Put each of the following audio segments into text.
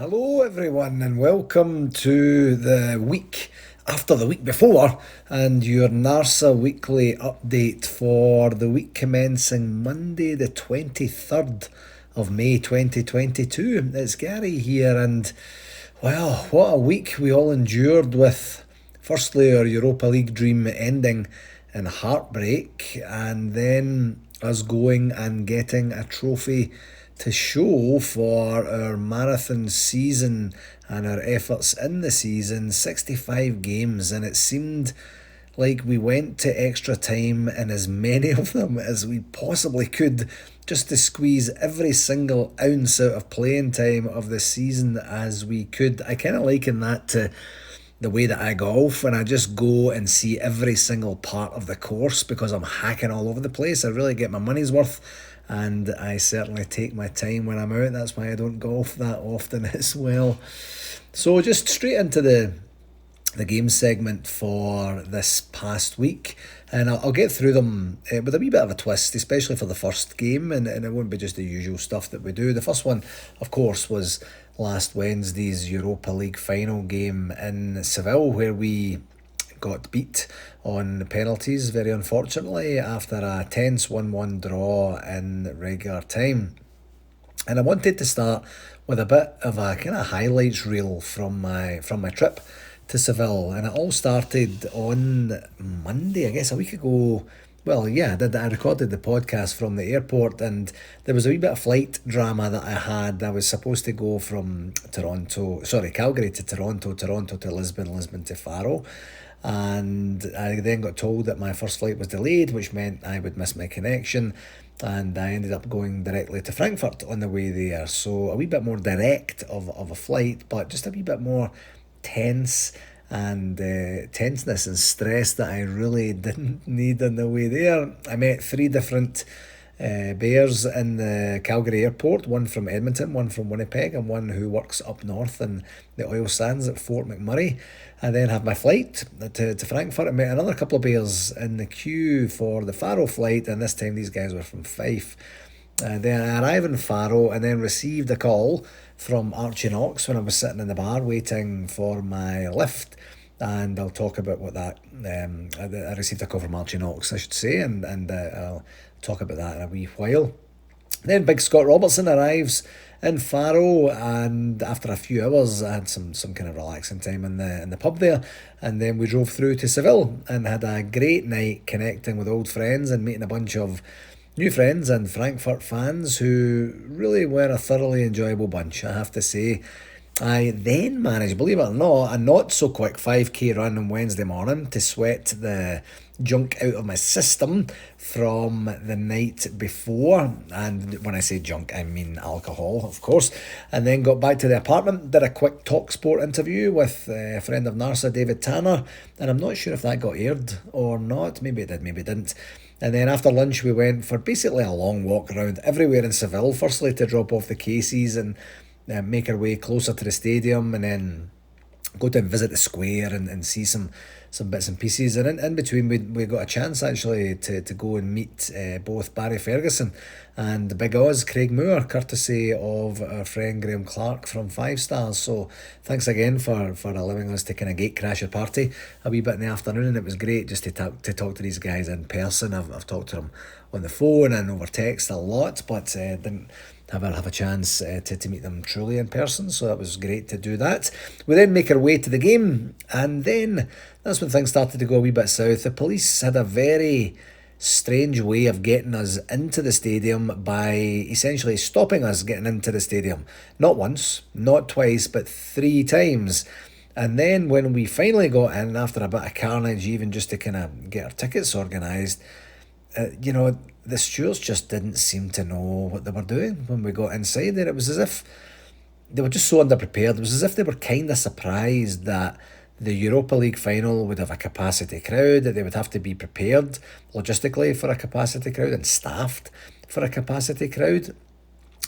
Hello, everyone, and welcome to the week after the week before and your NARSA weekly update for the week commencing Monday, the 23rd of May 2022. It's Gary here, and well, what a week we all endured with firstly our Europa League dream ending in heartbreak, and then us going and getting a trophy to show for our marathon season and our efforts in the season. 65 games, and it seemed like we went to extra time in as many of them as we possibly could, just to squeeze every single ounce out of playing time of the season as we could. I kind of liken that to the way that I golf, when I just go and see every single part of the course because I'm hacking all over the place. I really get my money's worth, and I certainly take my time when I'm out. That's why I don't golf that often as well. So just straight into the game segment for this past week, and I'll get through them with a wee bit of a twist, especially for the first game, and it won't be just the usual stuff that we do. The first one, of course, was last Wednesday's Europa League final game in Seville, where we got beat on penalties, very unfortunately, after a tense 1-1 draw in regular time. And I wanted to start with a bit of a kind of highlights reel from my trip to Seville, and it all started on Monday, I guess a week ago. Well, yeah, I recorded the podcast from the airport, and there was a wee bit of flight drama that I had. I was supposed to go from Calgary to Toronto, Toronto to Lisbon, Lisbon to Faro, and I then got told that my first flight was delayed, which meant I would miss my connection, and I ended up going directly to Frankfurt on the way there. So a wee bit more direct of a flight, but just a wee bit more tense and tenseness and stress that I really didn't need on the way there. I met three different bears in the Calgary airport, one from Edmonton, one from Winnipeg, and one who works up north in the oil sands at Fort McMurray. I then had my flight to Frankfurt. I met another couple of bears in the queue for the Faro flight, and this time these guys were from Fife. Then I arrived in Faro and then received a call from Archie Knox when I was sitting in the bar waiting for my lift. And I'll talk about what that... I received a call from Archie Knox, I should say, and I'll talk about that in a wee while. Then Big Scott Robertson arrives in Faro, and after a few hours I had some kind of relaxing time in the pub there, and then we drove through to Seville and had a great night connecting with old friends and meeting a bunch of new friends and Frankfurt fans who really were a thoroughly enjoyable bunch, I have to say. I then managed, believe it or not, a not so quick 5k run on Wednesday morning to sweat the junk out of my system from the night before. And when I say junk, I mean alcohol, of course. And then got back to the apartment, did a quick TalkSport interview with a friend of NARSA, David Tanner. And I'm not sure if that got aired or not. Maybe it did, maybe it didn't. And then after lunch, we went for basically a long walk around everywhere in Seville. Firstly, to drop off the cases and make our way closer to the stadium, and then go to visit the square and see some bits and pieces. And in between, we got a chance actually to go and meet both Barry Ferguson and the Big Oz, Craig Moore, courtesy of our friend Graham Clark from 5 Stars. So thanks again for allowing us to kind of gate crash a party a wee bit in the afternoon, and it was great just to talk to these guys in person. I've talked to them on the phone and over text a lot, but didn't have a chance to meet them truly in person, so that was great to do that. We then make our way to the game, and then that's when things started to go a wee bit south. The police had a very strange way of getting us into the stadium by essentially stopping us getting into the stadium. Not once, not twice, but 3 times. And then when we finally got in, after a bit of carnage, even just to kind of get our tickets organised, the stewards just didn't seem to know what they were doing when we got inside there. It was as if they were just so underprepared. It was as if they were kind of surprised that the Europa League final would have a capacity crowd, that they would have to be prepared logistically for a capacity crowd and staffed for a capacity crowd.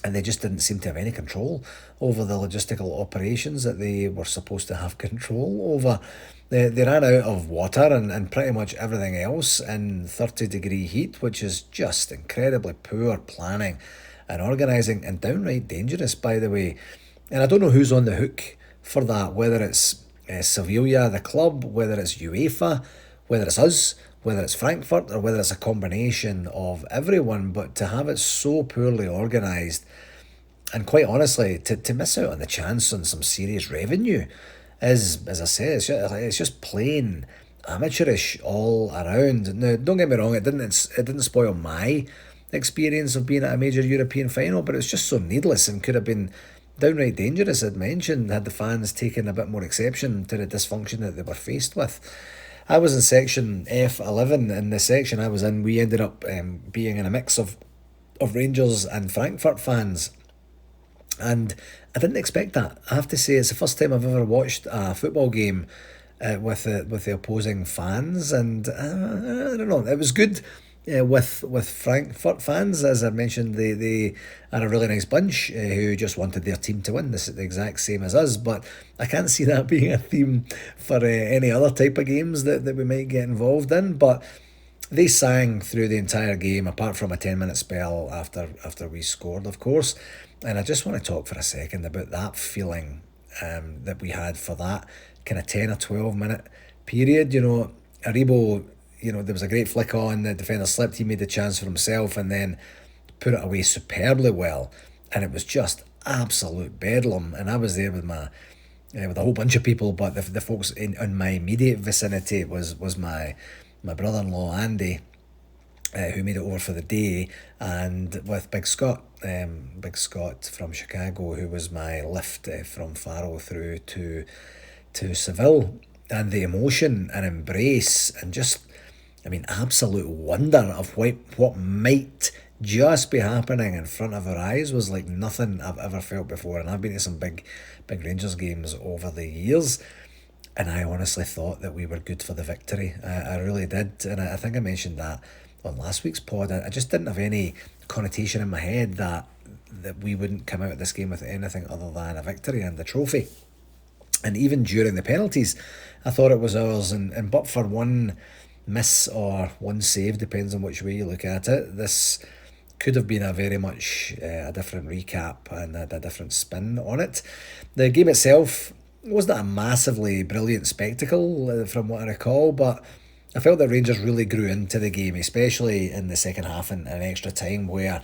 And they just didn't seem to have any control over the logistical operations that they were supposed to have control over. They ran out of water and pretty much everything else in 30-degree heat, which is just incredibly poor planning and organising, and downright dangerous, by the way. And I don't know who's on the hook for that, whether it's Sevilla, the club, whether it's UEFA, whether it's us, whether it's Frankfurt, or whether it's a combination of everyone. But to have it so poorly organised, and quite honestly, to miss out on the chance on some serious revenue is, as I say, it's just plain amateurish all around. Now, don't get me wrong, it didn't spoil my experience of being at a major European final, but it's just so needless and could have been downright dangerous. I'd mentioned had the fans taken a bit more exception to the dysfunction that they were faced with. I was in section F11. In the section I was in, we ended up being in a mix of Rangers and Frankfurt fans. And I didn't expect that. I have to say, it's the first time I've ever watched a football game with the opposing fans, and I don't know. It was good with Frankfurt fans, as I mentioned. They are a really nice bunch who just wanted their team to win. This is the exact same as us, but I can't see that being a theme for any other type of games that we might get involved in. But they sang through the entire game, apart from a 10-minute spell after we scored, of course. And I just want to talk for a second about that feeling that we had for that kind of 10 or 12-minute period. Aribo, there was a great flick on, the defender slipped, he made the chance for himself and then put it away superbly well. And it was just absolute bedlam. And I was there with with a whole bunch of people, but the folks in my immediate vicinity was my brother-in-law Andy, who made it over for the day, and with Big Scott from Chicago, who was my lift from Faro through to Seville. And the emotion and embrace and just, absolute wonder of what might just be happening in front of our eyes was like nothing I've ever felt before. And I've been to some big Rangers games over the years, and I honestly thought that we were good for the victory. I really did. And I think I mentioned that on last week's pod. I just didn't have any connotation in my head that we wouldn't come out of this game with anything other than a victory and the trophy. And even during the penalties, I thought it was ours. And but for one miss or one save, depends on which way you look at it, this could have been a very much a different recap and a different spin on it. The game itself wasn't a massively brilliant spectacle from what I recall, but I felt that Rangers really grew into the game, especially in the second half and extra time, where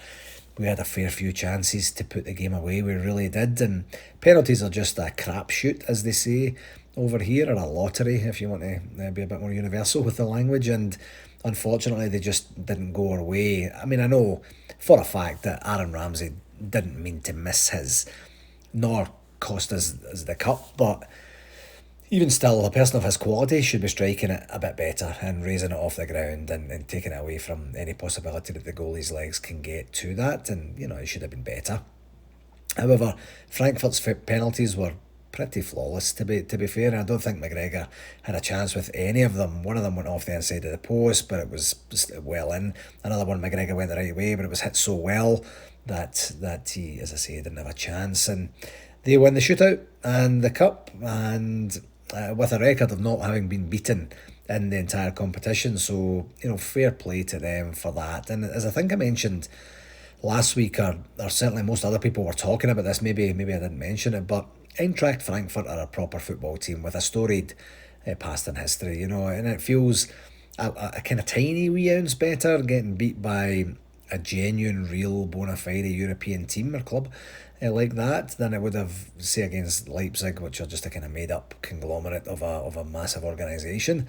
we had a fair few chances to put the game away. We really did. And penalties are just a crapshoot, as they say over here, or a lottery, if you want to be a bit more universal with the language. And unfortunately, they just didn't go our way. I know for a fact that Aaron Ramsey didn't mean to miss his, nor cost us the cup, but even still, a person of his quality should be striking it a bit better and raising it off the ground and taking it away from any possibility that the goalie's legs can get to that. And, it should have been better. However, Frankfurt's penalties were pretty flawless, to be fair. And I don't think McGregor had a chance with any of them. One of them went off the inside of the post, but it was just well in. Another one, McGregor went the right way, but it was hit so well that he, as I say, didn't have a chance. And they win the shootout and the cup, and with a record of not having been beaten in the entire competition. So, fair play to them for that. And as I think I mentioned last week, or certainly most other people were talking about this, maybe I didn't mention it, but Eintracht Frankfurt are a proper football team with a storied past in history, and it feels a kind of tiny wee ounce better getting beat by a genuine, real, bona fide European team or club like that than it would have, say, against Leipzig, which are just a kind of made-up conglomerate of a massive organisation.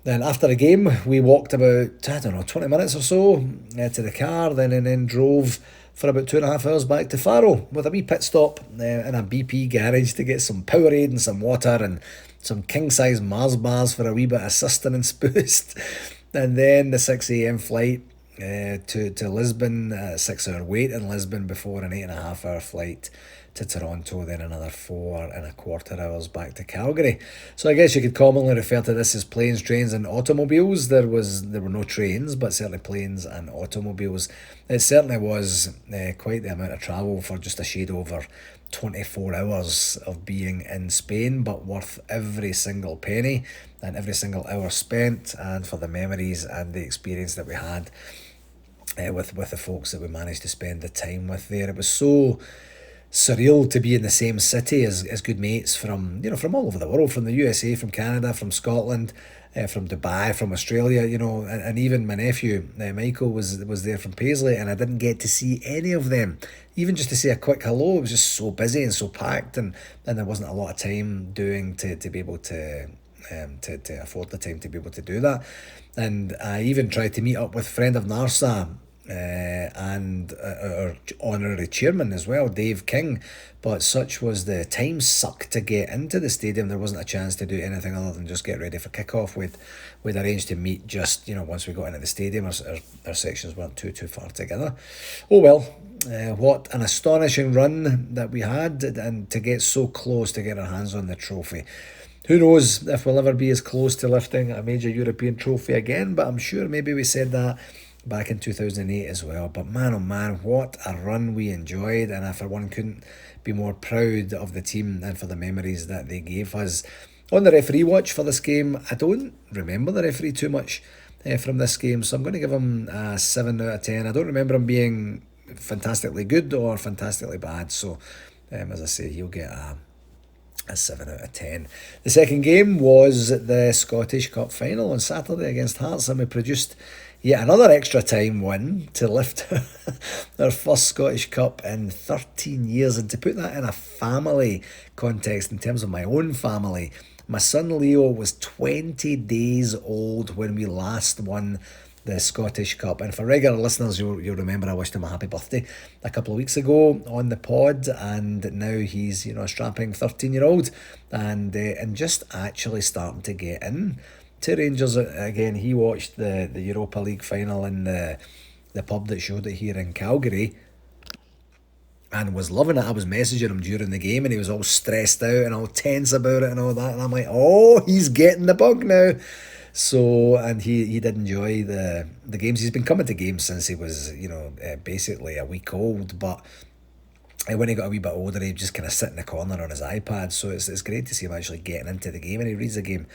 Then after the game, we walked about, 20 minutes or so to the car, then drove for about 2.5 hours back to Faro with a wee pit stop in a BP garage to get some Powerade and some water and some king-size Mars bars for a wee bit of sustenance boost. And then the 6 a.m. flight to Lisbon, 6-hour wait in Lisbon before an 8.5-hour flight to Toronto, then another 4.25 hours back to Calgary. So I guess you could commonly refer to this as planes, trains and automobiles. There were no trains, but certainly planes and automobiles. It certainly was quite the amount of travel for just a shade over 24 hours of being in Spain, but worth every single penny and every single hour spent, and for the memories and the experience that we had with the folks that we managed to spend the time with there. It was so surreal to be in the same city as good mates from from all over the world, from the USA, from Canada, from Scotland, from Dubai, from Australia, and even my nephew Michael was there from Paisley, and I didn't get to see any of them, even just to say a quick hello. It was just so busy and so packed, and there wasn't a lot of time doing to be able to afford the time to be able to do that. And I even tried to meet up with a friend of NARSA, and our honorary chairman as well, Dave King. But such was the time suck to get into the stadium, there wasn't a chance to do anything other than just get ready for kickoff. We'd arranged to meet just once we got into the stadium. Our sections weren't too far together. Oh well, what an astonishing run that we had, and to get so close to get our hands on the trophy. Who knows if we'll ever be as close to lifting a major European trophy again, but I'm sure maybe we said that back in 2008 as well. But man, oh man, what a run we enjoyed, and I for one couldn't be more proud of the team and for the memories that they gave us. On the referee watch for this game, I don't remember the referee too much from this game, so I'm going to give him a 7 out of 10. I don't remember him being fantastically good or fantastically bad, so as I say, he'll get a 7 out of 10. The second game was the Scottish Cup final on Saturday against Hearts, and we produced yet another extra time win to lift our first Scottish Cup in 13 years. And to put that in a family context, in terms of my own family, my son Leo was 20 days old when we last won the Scottish Cup. And for regular listeners, you'll remember I wished him a happy birthday a couple of weeks ago on the pod, and now he's a strapping 13-year-old and just actually starting to get in to Rangers again. He watched the Europa League final in the pub that showed it here in Calgary, and was loving it. I was messaging him during the game, and he was all stressed out and all tense about it and all that, and I'm like, oh, he's getting the bug now. So, and he did enjoy the games. He's been coming to games since he was basically a week old, but when he got a wee bit older, he'd just kind of sit in the corner on his iPad. So it's great to see him actually getting into the game, and he reads the game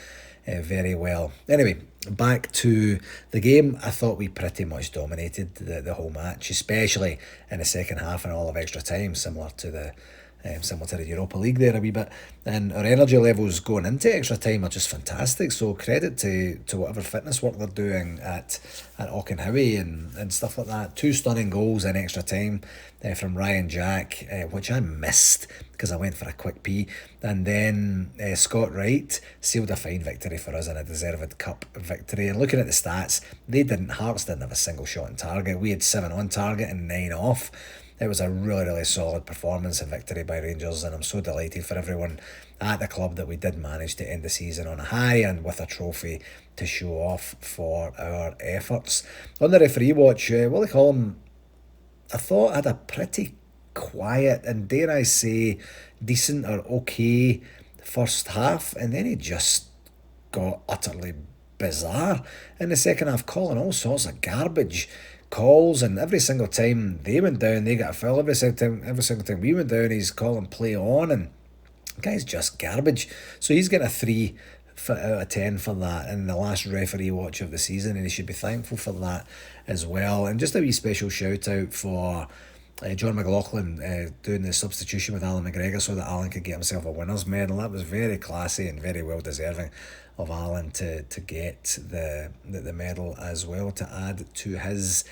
very well. Anyway, back to the game. I thought we pretty much dominated the whole match, especially in the second half and all of extra time, similar to the Europa League there a wee bit. And our energy levels going into extra time are just fantastic. So credit to whatever fitness work they're doing at Auchenhowie and stuff like that. 2 stunning goals in extra time from Ryan Jack, which I missed because I went for a quick pee. And then Scott Wright sealed a fine victory for us, and a deserved cup victory. And looking at the stats, Hearts didn't have a single shot on target. We had 7 on target and 9 off. It was a really, really solid performance and victory by Rangers, and I'm so delighted for everyone at the club that we did manage to end the season on a high and with a trophy to show off for our efforts. On the referee watch, Willie Collum, I thought had a pretty quiet and, dare I say, decent or okay first half, and then he just got utterly bizarre in the second half, calling all sorts of garbage calls, and every single time they went down, they got a foul. Every single time we went down, he's calling play on, and the guy's just garbage. So he's getting a 3 out of 10 for that in the last referee watch of the season, and he should be thankful for that as well. And just a wee special shout out for John McLaughlin doing the substitution with Alan McGregor so that Alan could get himself a winner's medal. That was very classy and very well deserving of Alan to get the medal as well, to add to his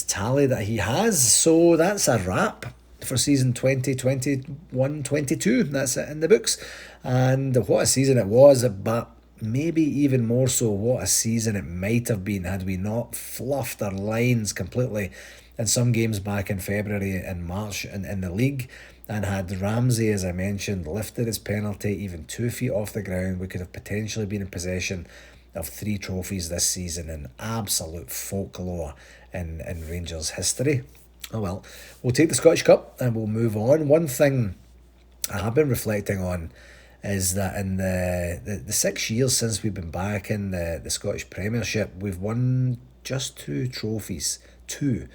tally that he has. So that's a wrap for season 2021-22. That's it in the books, and what a season it was, but maybe even more so what a season it might have been had we not fluffed our lines completely in some games back in February and March in the league, and had Ramsey, as I mentioned, lifted his penalty even 2 feet off the ground. We could have potentially been in possession of 3 trophies this season, in absolute folklore in Rangers history. Oh well, we'll take the Scottish Cup and we'll move on. One thing I have been reflecting on is that in the 6 years since we've been back in the Scottish Premiership, we've won just 2 trophies. 2.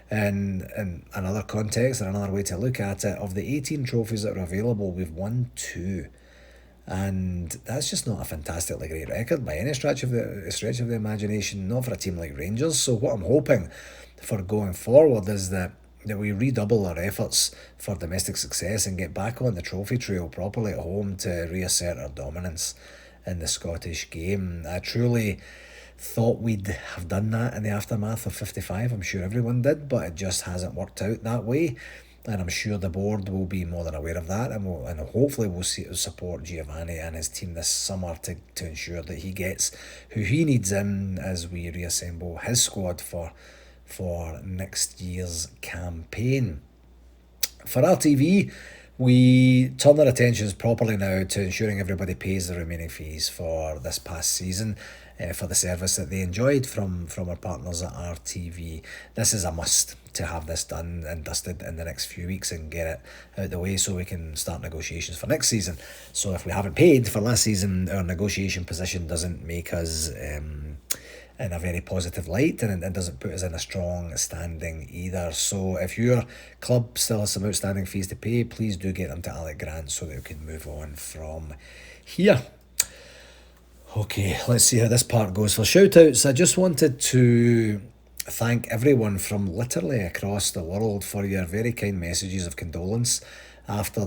And in another context, or another way to look at it, of the 18 trophies that are available, we've won 2. And that's just not a fantastically great record by any stretch of the imagination, not for a team like Rangers. So what I'm hoping for going forward is that that we redouble our efforts for domestic success and get back on the trophy trail properly at home to reassert our dominance in the Scottish game. I truly thought we'd have done that in the aftermath of 55. I'm sure everyone did, but it just hasn't worked out that way. And I'm sure the board will be more than aware of that, and hopefully we'll support Giovanni and his team this summer to ensure that he gets who he needs in as we reassemble his squad for next year's campaign. For RTV, we turn our attentions properly now to ensuring everybody pays the remaining fees for this past season for the service that they enjoyed from our partners at RTV. This is a must to have this done and dusted in the next few weeks and get it out the way so we can start negotiations for next season. So if we haven't paid for last season, our negotiation position doesn't make us in a very positive light, and it doesn't put us in a strong standing either. So if your club still has some outstanding fees to pay, please do get them to Alec Grant so that we can move on from here. Okay, let's see how this part goes. For shout-outs, I just wanted to thank everyone from literally across the world for your very kind messages of condolence after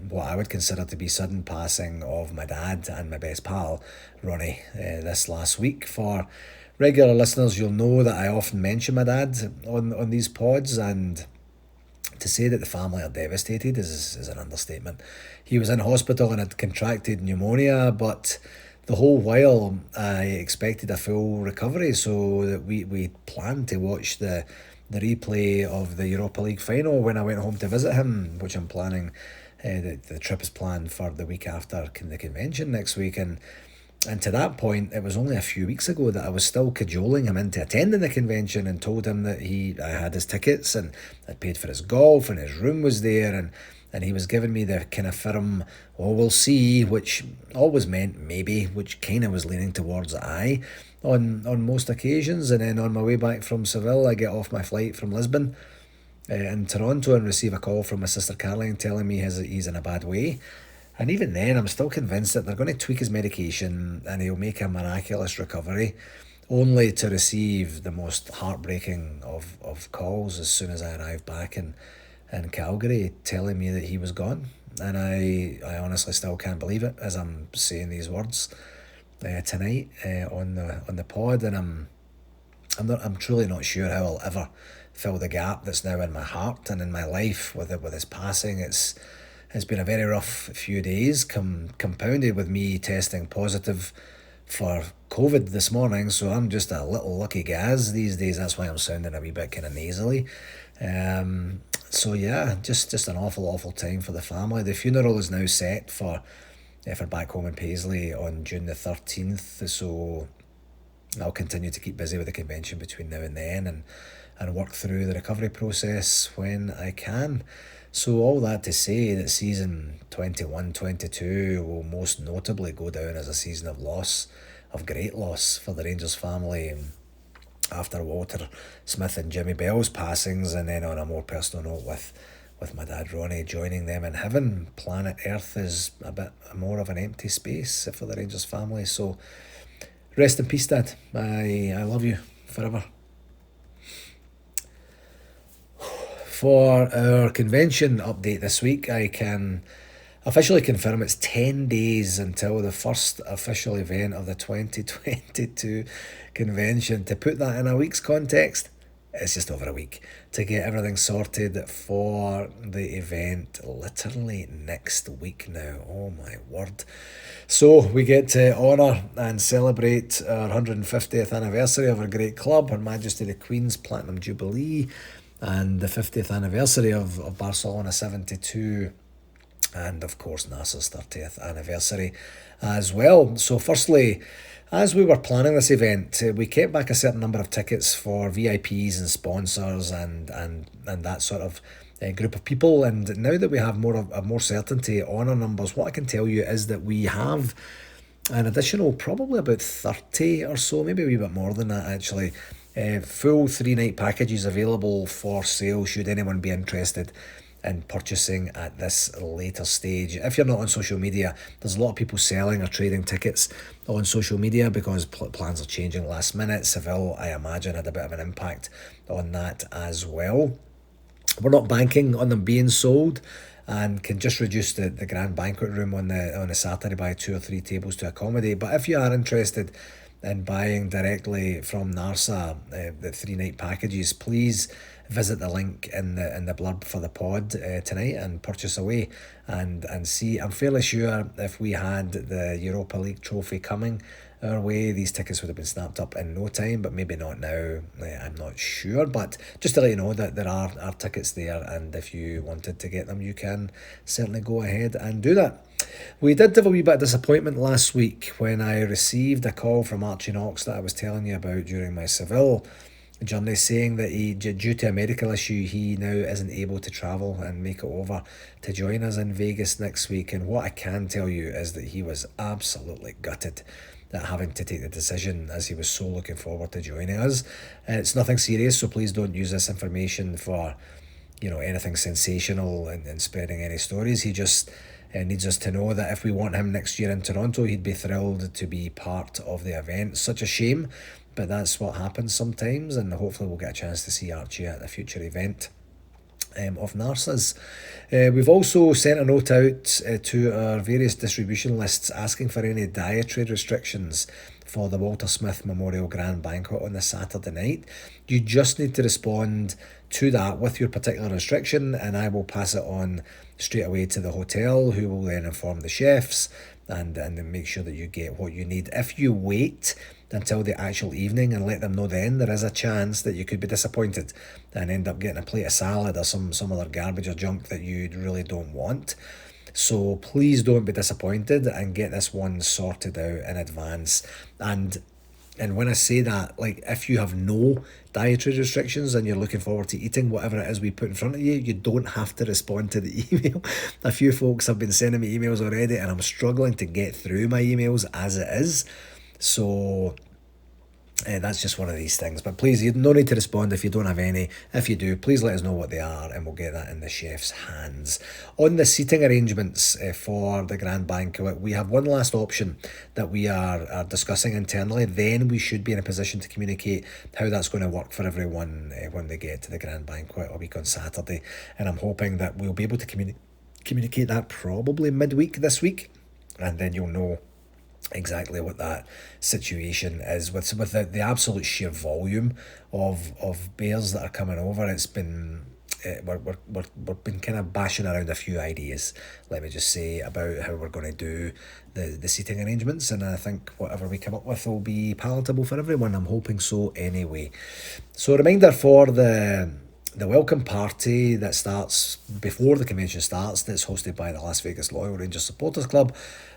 what I would consider to be sudden passing of my dad and my best pal, Ronnie, this last week. For regular listeners, you'll know that I often mention my dad on these pods, and to say that the family are devastated is an understatement. He was in hospital and had contracted pneumonia, but the whole while I expected a full recovery, so that we planned to watch the replay of the Europa League final when I went home to visit him, which I'm planning. The trip is planned for the week after the convention next week, and to that point, it was only a few weeks ago that I was still cajoling him into attending the convention and told him that I had his tickets and I'd paid for his golf and his room was there, and he was giving me the kind of firm, oh, we'll see, which always meant maybe, which kind of was leaning towards aye on most occasions. And then on my way back from Seville, I get off my flight from Lisbon in Toronto and receive a call from my sister Caroline telling me he's in a bad way. And even then, I'm still convinced that they're going to tweak his medication and he'll make a miraculous recovery, only to receive the most heartbreaking of calls as soon as I arrived back in Calgary, telling me that he was gone. And I honestly still can't believe it as I'm saying these words tonight on the pod, and I'm truly not sure how I'll ever fill the gap that's now in my heart and in my life with his passing. It's been a very rough few days, compounded with me testing positive for COVID this morning, so I'm just a little lucky gaz these days. That's why I'm sounding a wee bit kind of nasally. So yeah, just an awful time for the family. The funeral is now set for back home in Paisley on June the 13th, so I'll continue to keep busy with the convention between now and then and work through the recovery process when I can. So all that to say that season 21-22 will most notably go down as a season of great loss for the Rangers family after Walter Smith and Jimmy Bell's passings, and then on a more personal note with my dad Ronnie joining them in heaven. Planet Earth is a bit more of an empty space for the Rangers family, so rest in peace, Dad. I love you forever. For our convention update this week, I can officially confirm it's 10 days until the first official event of the 2022 convention. To put that in a week's context, it's just over a week to get everything sorted for the event, literally next week now. Oh my word. So we get to honour and celebrate our 150th anniversary of our great club, Her Majesty the Queen's Platinum Jubilee, and the 50th anniversary of Barcelona 72, and of course NARSA's 30th anniversary as well. So firstly, as we were planning this event, we kept back a certain number of tickets for VIPs and sponsors and that sort of group of people. And now that we have more certainty on our numbers, what I can tell you is that we have an additional probably about 30 or so, maybe a wee bit more than that actually, full 3-night packages available for sale should anyone be interested in purchasing at this later stage. If you're not on social media, there's a lot of people selling or trading tickets on social media because plans are changing last minute. Seville, I imagine, had a bit of an impact on that as well. We're not banking on them being sold, and can just reduce the grand banquet room on the Saturday by 2 or 3 tables to accommodate. But if you are interested in buying directly from NARSA, the 3 night packages, please visit the link in the blurb for the pod tonight and purchase away and see. I'm fairly sure if we had the Europa League trophy coming our way, these tickets would have been snapped up in no time, but maybe not now. I'm not sure, but just to let you know that there are tickets there, and if you wanted to get them, you can certainly go ahead and do that. We did have a wee bit of disappointment last week when I received a call from Archie Knox that I was telling you about during my Seville journey, saying that due to a medical issue, he now isn't able to travel and make it over to join us in Vegas next week. And what I can tell you is that he was absolutely gutted at having to take the decision, as he was so looking forward to joining us. And it's nothing serious, so please don't use this information for anything sensational and spreading any stories. He just needs us to know that if we want him next year in Toronto, he'd be thrilled to be part of the event. Such a shame, but that's what happens sometimes, and hopefully we'll get a chance to see Archie at a future event of NARSA's. We've also sent a note out to our various distribution lists asking for any dietary restrictions for the Walter Smith Memorial Grand Banquet on the Saturday night. You just need to respond to that with your particular restriction, and I will pass it on straight away to the hotel, who will then inform the chefs and then make sure that you get what you need. If you wait until the actual evening and let them know, then there is a chance that you could be disappointed and end up getting a plate of salad or some other garbage or junk that you really don't want. So please don't be disappointed and get this one sorted out in advance. And when I say that, like, if you have no dietary restrictions and you're looking forward to eating whatever it is we put in front of you, you don't have to respond to the email. A few folks have been sending me emails already, and I'm struggling to get through my emails as it is. So that's just one of these things. But please, you no need to respond if you don't have any. If you do, please let us know what they are, and we'll get that in the chef's hands. On the seating arrangements for the Grand Banquet, we have one last option that we are discussing internally. Then we should be in a position to communicate how that's going to work for everyone when they get to the Grand Banquet a week on Saturday. And I'm hoping that we'll be able to communicate that probably midweek this week, and then you'll know exactly what that situation is with the absolute sheer volume of bears that are coming over. It's been we've been kind of bashing around a few ideas, let me just say, about how we're going to do the seating arrangements, and I think whatever we come up with will be palatable for everyone. I'm hoping so anyway. So a reminder for the welcome party that starts before the convention starts, that's hosted by the Las Vegas Loyal Rangers Supporters Club,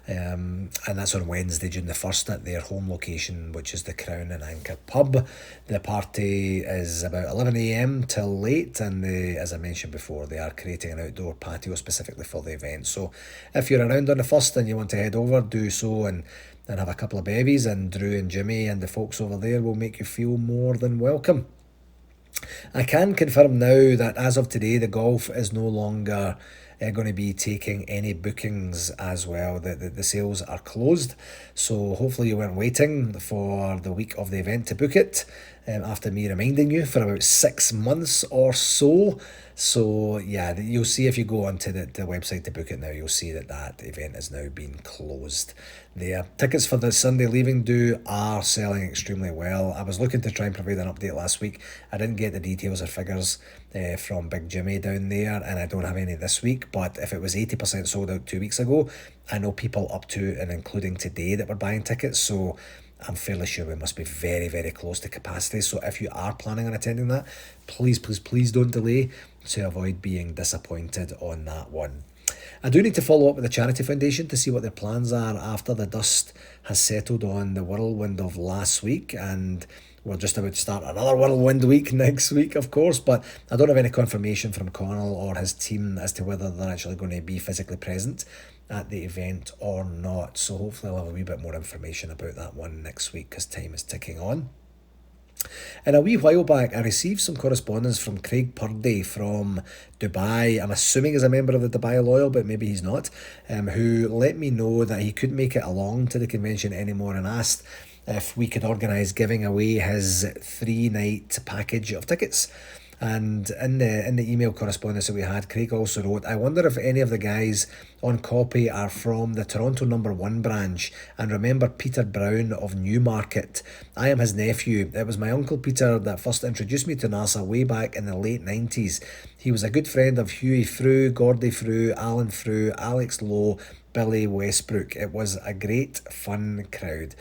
and that's on Wednesday, June the 1st, at their home location, which is the Crown and Anchor pub. The party is about 11 a.m. till late, and as I mentioned before, they are creating an outdoor patio specifically for the event. So if you're around on the 1st and you want to head over, do so, and have a couple of bevies, and Drew and Jimmy and the folks over there will make you feel more than welcome. I can confirm now that as of today, the golf is no longer going to be taking any bookings as well. The sales are closed, so hopefully you weren't waiting for the week of the event to book it, after me reminding you for about 6 months or so. So yeah, you'll see if you go onto the website to book it now, you'll see that event has now been closed. The tickets for the Sunday Leaving Do are selling extremely well. I was looking to try and provide an update last week. I didn't get the details or figures from Big Jimmy down there, and I don't have any this week. But if it was 80% sold out 2 weeks ago, I know people up to and including today that were buying tickets. So I'm fairly sure we must be very, very close to capacity. So if you are planning on attending that, please don't delay to avoid being disappointed on that one. I do need to follow up with the Charity Foundation to see what their plans are after the dust has settled on the whirlwind of last week, and we're just about to start another whirlwind week next week, of course, but I don't have any confirmation from Connell or his team as to whether they're actually going to be physically present at the event or not. So hopefully I'll have a wee bit more information about that one next week, because time is ticking on. And a wee while back, I received some correspondence from Craig Purdie from Dubai. I'm assuming he's a member of the Dubai Loyal, but maybe he's not, who let me know that he couldn't make it along to the convention anymore and asked if we could organise giving away his 3-night package of tickets And in the email correspondence that we had, Craig also wrote, I wonder if any of the guys on copy are from the Toronto number 1 branch, and remember Peter Brown of Newmarket. I am his nephew. It was my uncle Peter that first introduced me to NARSA way back in the late 90s. He was a good friend of Hughie Frew, Gordy Frew, Alan Frew, Alex Lowe, Billy Westbrook. It was a great fun crowd.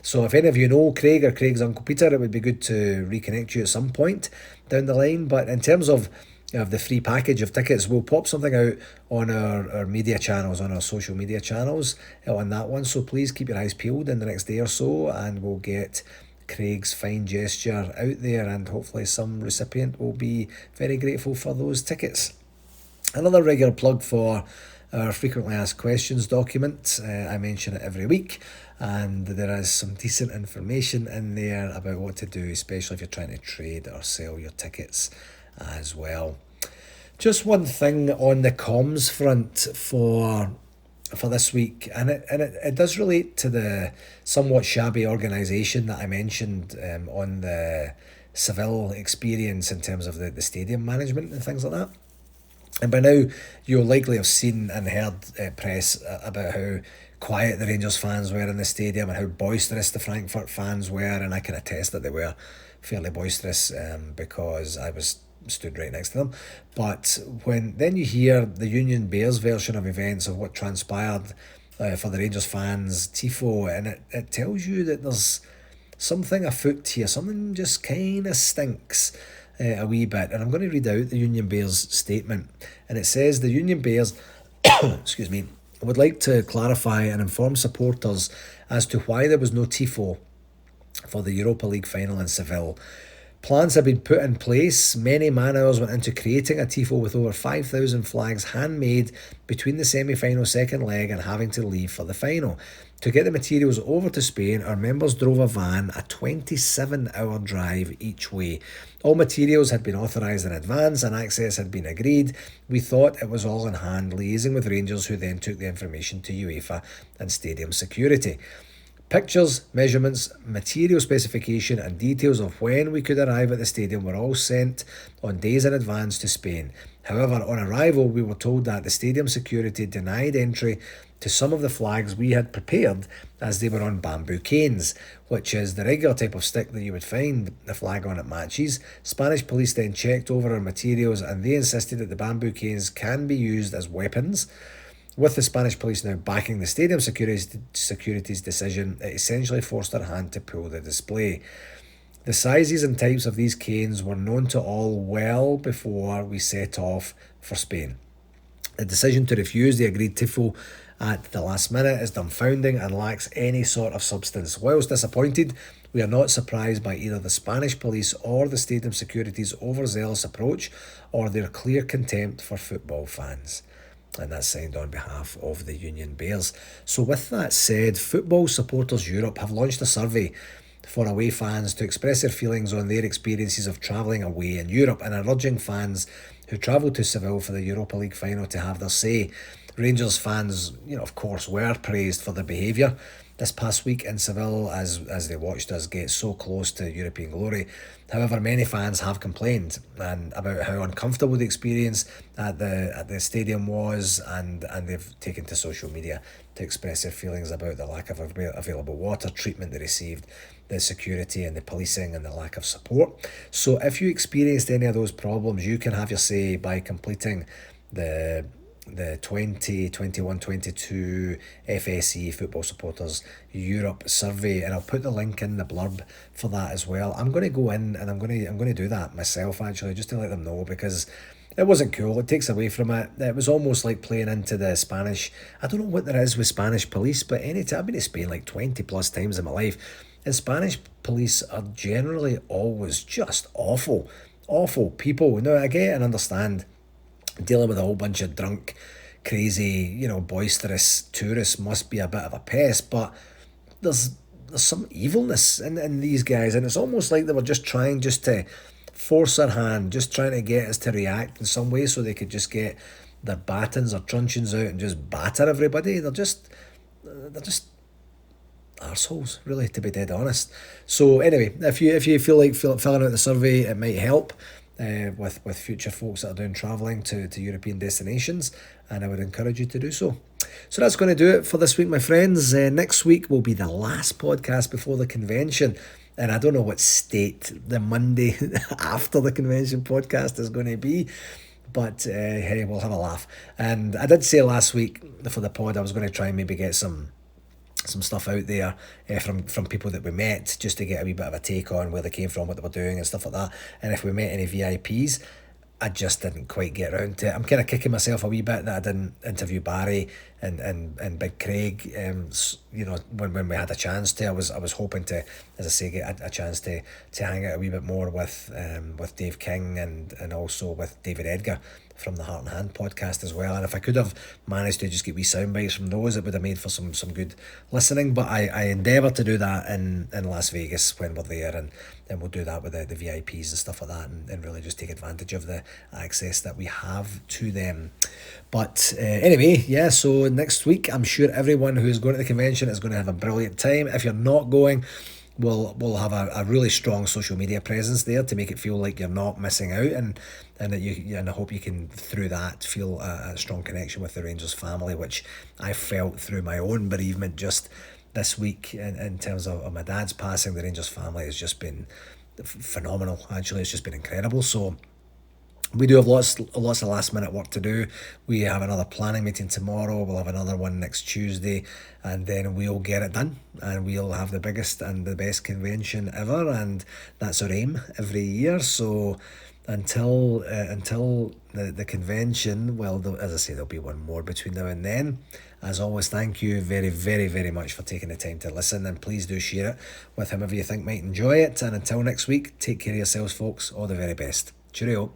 So if any of you know Craig or Craig's Uncle Peter, it would be good to reconnect you at some point down the line. But in terms of the free package of tickets, we'll pop something out on our media channels, on our social media channels on that one. So please keep your eyes peeled in the next day or so, and we'll get Craig's fine gesture out there, and hopefully some recipient will be very grateful for those tickets. Another regular plug for our frequently asked questions document. I mention it every week, and there is some decent information in there about what to do, especially if you're trying to trade or sell your tickets as well. Just one thing on the comms front for this week, and it does relate to the somewhat shabby organisation that I mentioned on the Seville experience in terms of the stadium management and things like that. And by now, you'll likely have seen and heard press about how quiet the Rangers fans were in the stadium and how boisterous the Frankfurt fans were, and I can attest that they were fairly boisterous because I was stood right next to them. But when then you hear the Union Bears version of events of what transpired for the Rangers fans, tifo, and it tells you that there's something afoot here, something just kind of stinks a wee bit. And I'm going to read out the Union Bears statement, and it says the Union Bears excuse me, would like to clarify and inform supporters as to why there was no tifo for the Europa League final in Seville. Plans have been put in place. Many man-hours went into creating a tifo with over 5,000 flags handmade between the semi-final second leg and having to leave for the final. To get the materials over to Spain, our members drove a van a 27-hour drive each way. All materials had been authorised in advance and access had been agreed. We thought it was all in hand, liaising with Rangers, who then took the information to UEFA and stadium security. Pictures, measurements, material specification and details of when we could arrive at the stadium were all sent on days in advance to Spain. However, on arrival, we were told that the stadium security denied entry to some of the flags we had prepared as they were on bamboo canes, which is the regular type of stick that you would find the flag on at matches. Spanish police then checked over our materials and they insisted that the bamboo canes can be used as weapons. With the Spanish police now backing the stadium security's decision, it essentially forced their hand to pull the display. The sizes and types of these canes were known to all well before we set off for Spain. The decision to refuse the agreed tifo at the last minute is dumbfounding and lacks any sort of substance. Whilst disappointed, we are not surprised by either the Spanish police or the stadium security's overzealous approach or their clear contempt for football fans. And that's signed on behalf of the Union Bears. So with that said, Football Supporters Europe have launched a survey for away fans to express their feelings on their experiences of travelling away in Europe and are urging fans who travelled to Seville for the Europa League final to have their say. Rangers fans, of course, were praised for their behaviour this past week in Seville as they watched us get so close to European glory. However, many fans have complained about how uncomfortable the experience at the stadium was, and they've taken to social media to express their feelings about the lack of available water treatment they received, the security and the policing and the lack of support. So if you experienced any of those problems, you can have your say by completing the 2021-22 FSE Football Supporters Europe survey, and I'll put the link in the blurb for that as well. I'm going to go in and I'm going to do that myself, actually, just to let them know, because it wasn't cool. It takes away from it. It was almost like playing into the Spanish. I don't know what there is with Spanish police, but anytime I've been to Spain like 20 plus times in my life, and Spanish police are generally always just awful people. Now, I get and understand dealing with a whole bunch of drunk, crazy, boisterous tourists must be a bit of a pest, but there's some evilness in these guys, and it's almost like they were just trying to force our hand, just trying to get us to react in some way so they could just get their batons or truncheons out and just batter everybody. They're just arseholes, really, to be dead honest. So anyway, if you feel like filling out the survey, it might help. with future folks that are doing travelling to European destinations, and I would encourage you to do so. So that's going to do it for this week, my friends. Next week will be the last podcast before the convention. And I don't know what state the Monday after the convention podcast is going to be. But hey, we'll have a laugh. And I did say last week for the pod I was going to try and maybe get some stuff out there from people that we met, just to get a wee bit of a take on where they came from, what they were doing and stuff like that. And if we met any VIPs, I just didn't quite get around to it. I'm kind of kicking myself a wee bit that I didn't interview Barry and Big Craig. When we had a chance to, I was hoping to, as I say, get a chance to hang out a wee bit more with Dave King and also with David Edgar from the Heart and Hand podcast as well. And if I could have managed to just get wee sound bites from those, it would have made for some good listening. But I endeavour to do that in Las Vegas when we're there, and then we'll do that with the VIPs and stuff like that, and really just take advantage of the access that we have to them. But anyway, yeah, so next week I'm sure everyone who is going to the convention is going to have a brilliant time. If you're not going, we'll have a really strong social media presence there to make it feel like you're not missing out, and that and I hope you can through that feel a strong connection with the Rangers family, which I felt through my own bereavement just this week in terms of my dad's passing. The Rangers family has just been phenomenal. Actually, it's just been incredible. So we do have lots of last minute work to do. We have another planning meeting tomorrow. We'll have another one next Tuesday, and then we'll get it done, and we'll have the biggest and the best convention ever, and that's our aim every year. So until the convention, well, as I say, there'll be one more between now and then. As always, thank you very, very, very much for taking the time to listen, and please do share it with whomever you think might enjoy it. And until next week, take care of yourselves, folks. All the very best. Cheerio.